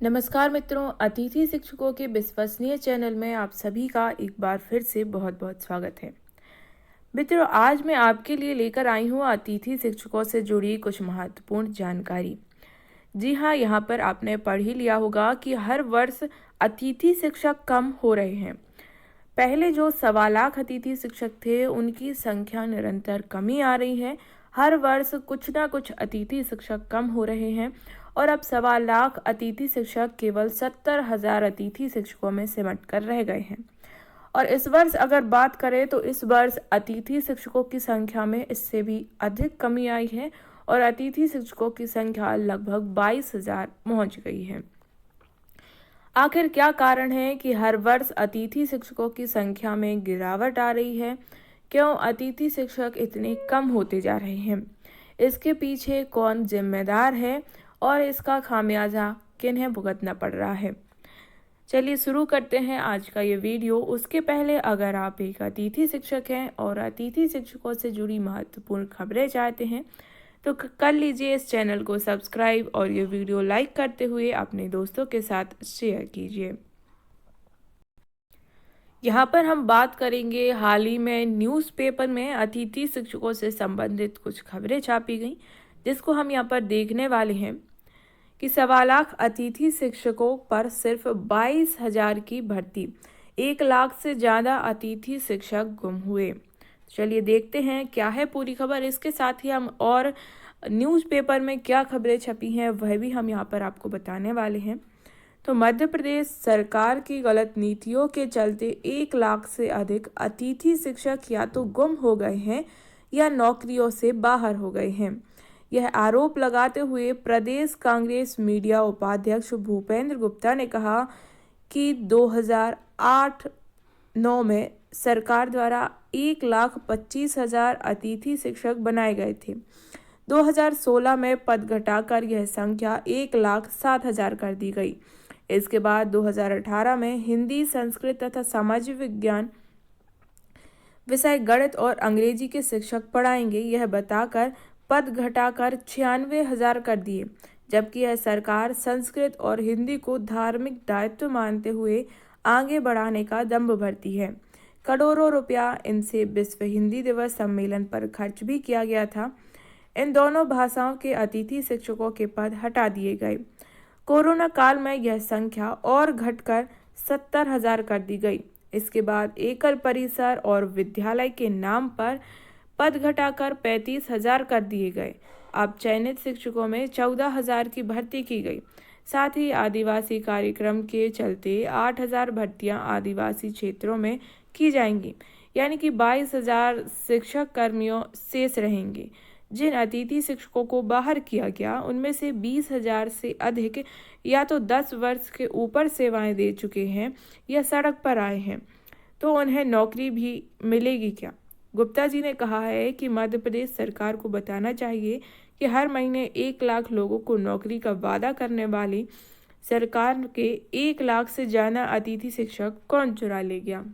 नमस्कार मित्रों, अतिथि शिक्षकों के विश्वसनीय चैनल में आप सभी का एक बार फिर से बहुत बहुत स्वागत है। मित्रों, आज मैं आपके लिए लेकर आई हूँ अतिथि शिक्षकों से जुड़ी कुछ महत्वपूर्ण जानकारी। जी हाँ, यहाँ पर आपने पढ़ ही लिया होगा कि हर वर्ष अतिथि शिक्षक कम हो रहे हैं। पहले जो 1.25 लाख अतिथि शिक्षक थे, उनकी संख्या निरंतर कमी आ रही है। हर वर्ष कुछ ना कुछ अतिथि शिक्षक कम हो रहे हैं और अब 1.25 लाख अतिथि शिक्षक केवल 70,000 अतिथि शिक्षकों में सिमट कर रह गए हैं। और इस वर्ष अगर बात करें तो इस वर्ष अतिथि शिक्षकों की संख्या में इससे भी अधिक कमी आई है और अतिथि शिक्षकों की संख्या लगभग 22,000 पहुंच गई है। आखिर क्या कारण है कि हर वर्ष अतिथि शिक्षकों की संख्या में गिरावट आ रही है? क्यों अतिथि शिक्षक इतने कम होते जा रहे हैं? इसके पीछे कौन जिम्मेदार है और इसका खामियाजा किन्हें भुगतना पड़ रहा है? चलिए शुरू करते हैं आज का ये वीडियो। उसके पहले अगर आप एक अतिथि शिक्षक हैं और अतिथि शिक्षकों से जुड़ी महत्वपूर्ण खबरें चाहते हैं तो कर लीजिए इस चैनल को सब्सक्राइब और ये वीडियो लाइक करते हुए अपने दोस्तों के साथ शेयर कीजिए। यहाँ पर हम बात करेंगे हाल ही में न्यूज़पेपर में अतिथि शिक्षकों से संबंधित कुछ खबरें छापी गई, जिसको हम यहाँ पर देखने वाले हैं कि 1.25 लाख अतिथि शिक्षकों पर सिर्फ 22,000 की भर्ती, 1 लाख से ज़्यादा अतिथि शिक्षक गुम हुए। चलिए देखते हैं क्या है पूरी खबर। इसके साथ ही हम और न्यूज़पेपर में क्या खबरें छपी हैं वह भी हम यहाँ पर आपको बताने वाले हैं। तो मध्य प्रदेश सरकार की गलत नीतियों के चलते 1 लाख से अधिक अतिथि शिक्षक या तो गुम हो गए हैं या नौकरियों से बाहर हो गए हैं। यह आरोप लगाते हुए प्रदेश कांग्रेस मीडिया उपाध्यक्ष भूपेंद्र गुप्ता ने कहा कि 2008-9 में सरकार द्वारा 1,25,000 अतिथि शिक्षक बनाए गए थे। 2016 में पद घटाकर यह संख्या 1,07,000 कर दी गई। इसके बाद 2018 में हिंदी, संस्कृत तथा सामाजिक विज्ञान विषय, गणित और अंग्रेजी के शिक्षक पढ़ाएंगे, यह बताकर पद घटाकर 96,000 कर दिए। जबकि यह सरकार संस्कृत और हिंदी को धार्मिक दायित्व मानते हुए आगे बढ़ाने का दंभ भरती है। करोड़ों रुपया इनसे विश्व हिंदी दिवस सम्मेलन पर खर्च भी किया गया था। इन दोनों भाषाओं के अतिथि शिक्षकों के पद हटा दिए गए। कोरोना काल में यह संख्या और घटकर 70,000 कर दी गई। इसके बाद एकल परिसर और विद्यालय के नाम पर पद घटाकर 35,000 कर दिए गए। अब चयनित शिक्षकों में 14,000 की भर्ती की गई। साथ ही आदिवासी कार्यक्रम के चलते 8,000 भर्तियां आदिवासी क्षेत्रों में की जाएंगी, यानी कि 22,000 शिक्षक कर्मियों शेष रहेंगे। जिन अतिथि शिक्षकों को बाहर किया गया उनमें से 20,000 से अधिक या तो 10 वर्ष के ऊपर सेवाएं दे चुके हैं या सड़क पर आए हैं, तो उन्हें नौकरी भी मिलेगी क्या? गुप्ता जी ने कहा है कि मध्य प्रदेश सरकार को बताना चाहिए कि हर महीने 1 लाख लोगों को नौकरी का वादा करने वाली सरकार के 1 लाख से ज़्यादा अतिथि शिक्षक कौन चुरा ले गया।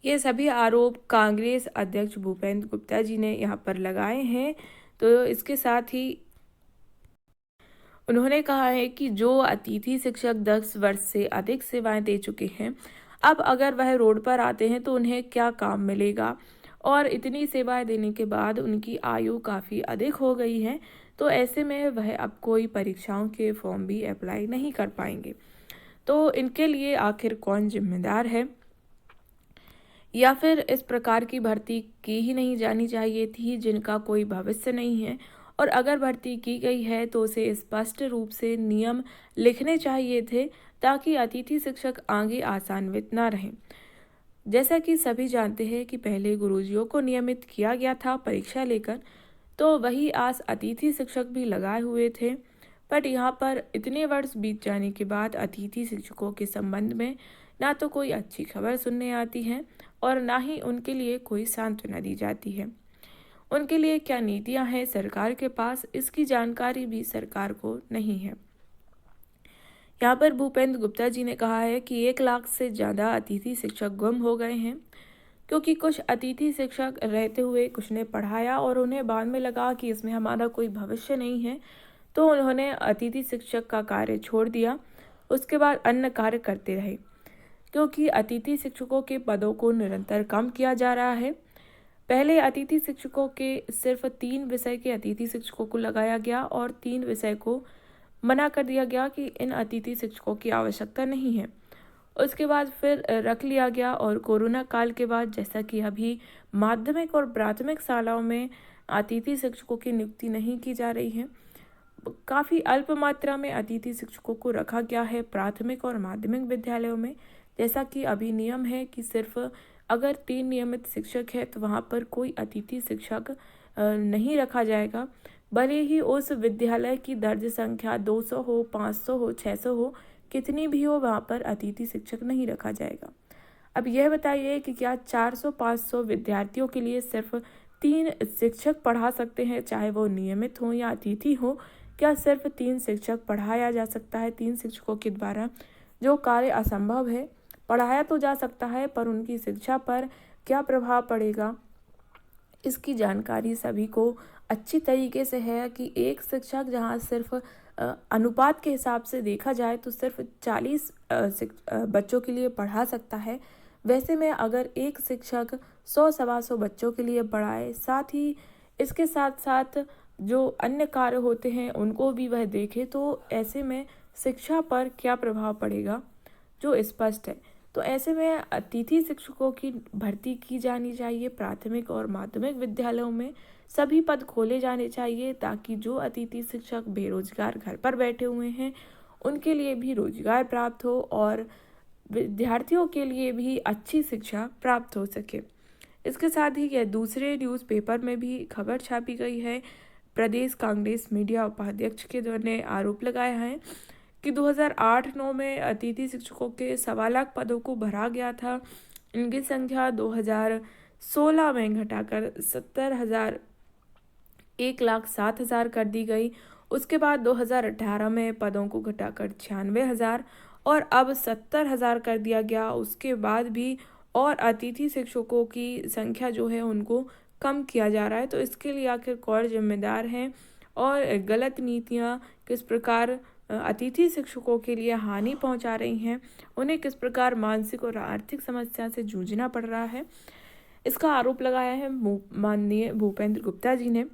ये सभी आरोप कांग्रेस अध्यक्ष भूपेंद्र गुप्ता जी ने यहाँ पर लगाए हैं। तो इसके साथ ही उन्होंने कहा है कि जो अतिथि शिक्षक 10 वर्ष से अधिक सेवाएं दे चुके हैं, अब अगर वह रोड पर आते हैं तो उन्हें क्या काम मिलेगा, और इतनी सेवाएं देने के बाद उनकी आयु काफ़ी अधिक हो गई है, तो ऐसे में वह अब कोई परीक्षाओं के फॉर्म भी अप्लाई नहीं कर पाएंगे। तो इनके लिए आखिर कौन जिम्मेदार है, या फिर इस प्रकार की भर्ती की ही नहीं जानी चाहिए थी जिनका कोई भविष्य नहीं है, और अगर भर्ती की गई है तो उसे स्पष्ट रूप से नियम लिखने चाहिए थे ताकि अतिथि शिक्षक आगे आसान्वित ना रहें। जैसा कि सभी जानते हैं कि पहले गुरुजियों को नियमित किया गया था परीक्षा लेकर, तो वही आस अतिथि शिक्षक भी लगाए हुए थे। बट यहाँ पर इतने वर्ष बीत जाने के बाद अतिथि शिक्षकों के संबंध में ना तो कोई अच्छी खबर सुनने आती है और ना ही उनके लिए कोई सांत्वना दी जाती है। उनके लिए क्या नीतियां हैं सरकार के पास, इसकी जानकारी भी सरकार को नहीं है। यहाँ पर भूपेंद्र गुप्ता जी ने कहा है कि 1 लाख से ज़्यादा अतिथि शिक्षक गुम हो गए हैं, क्योंकि कुछ अतिथि शिक्षक रहते हुए कुछ ने पढ़ाया और उन्हें बाद में लगा कि इसमें हमारा कोई भविष्य नहीं है, तो उन्होंने अतिथि शिक्षक का कार्य छोड़ दिया। उसके बाद अन्य कार्य करते रहे, क्योंकि अतिथि शिक्षकों के पदों को निरंतर कम किया जा रहा है। पहले अतिथि शिक्षकों के सिर्फ 3 विषय के अतिथि शिक्षकों को लगाया गया और 3 विषय को मना कर दिया गया कि इन अतिथि शिक्षकों की आवश्यकता नहीं है। उसके बाद फिर रख लिया गया और कोरोना काल के बाद जैसा कि अभी माध्यमिक और प्राथमिक शालाओं में अतिथि शिक्षकों की नियुक्ति नहीं की जा रही है, काफ़ी अल्प मात्रा में अतिथि शिक्षकों को रखा गया है प्राथमिक और माध्यमिक विद्यालयों में। जैसा कि अभी नियम है कि सिर्फ अगर 3 नियमित शिक्षक है तो वहाँ पर कोई अतिथि शिक्षक नहीं रखा जाएगा, भले ही उस विद्यालय की दर्ज संख्या 200 हो, 500 हो, 600 हो, कितनी भी हो, वहाँ पर अतिथि शिक्षक नहीं रखा जाएगा। अब यह बताइए कि क्या 400-500 विद्यार्थियों के लिए सिर्फ 3 शिक्षक पढ़ा सकते हैं, चाहे वो नियमित हो या अतिथि हो? क्या सिर्फ 3 शिक्षक पढ़ाया जा सकता है? 3 शिक्षकों के द्वारा जो कार्य असंभव है, पढ़ाया तो जा सकता है पर उनकी शिक्षा पर क्या प्रभाव पड़ेगा, इसकी जानकारी सभी को अच्छी तरीके से है कि एक शिक्षक जहाँ सिर्फ अनुपात के हिसाब से देखा जाए तो सिर्फ 40 बच्चों के लिए पढ़ा सकता है। वैसे में अगर एक शिक्षक 100-125 बच्चों के लिए पढ़ाए, साथ ही इसके साथ साथ जो अन्य कार्य होते हैं उनको भी वह देखे, तो ऐसे में शिक्षा पर क्या प्रभाव पड़ेगा जो स्पष्ट है। तो ऐसे में अतिथि शिक्षकों की भर्ती की जानी चाहिए। प्राथमिक और माध्यमिक विद्यालयों में सभी पद खोले जाने चाहिए ताकि जो अतिथि शिक्षक बेरोजगार घर पर बैठे हुए हैं उनके लिए भी रोजगार प्राप्त हो और विद्यार्थियों के लिए भी अच्छी शिक्षा प्राप्त हो सके। इसके साथ ही यह दूसरे न्यूज़पेपर में भी खबर छापी गई है। प्रदेश कांग्रेस मीडिया उपाध्यक्ष के द्वारा आरोप लगाया है कि 2008-9 में अतिथि शिक्षकों के 1.25 लाख पदों को भरा गया था। इनकी संख्या 2016 में घटाकर 70,000 1,07,000 कर दी गई। उसके बाद 2018 में पदों को घटाकर 96,000 और अब 70,000 कर दिया गया। उसके बाद भी और अतिथि शिक्षकों की संख्या जो है उनको कम किया जा रहा है। तो इसके लिए आखिर कौन जिम्मेदार हैं और गलत नीतियाँ किस प्रकार अतिथि शिक्षकों के लिए हानि पहुंचा रही हैं, उन्हें किस प्रकार मानसिक और आर्थिक समस्या से जूझना पड़ रहा है, इसका आरोप लगाया है माननीय भूपेंद्र गुप्ता जी ने।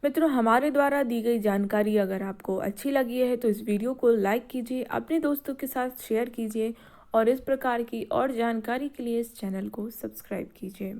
मित्रों, हमारे द्वारा दी गई जानकारी अगर आपको अच्छी लगी है तो इस वीडियो को लाइक कीजिए, अपने दोस्तों के साथ शेयर कीजिए और इस प्रकार की और जानकारी के लिए इस चैनल को सब्सक्राइब कीजिए।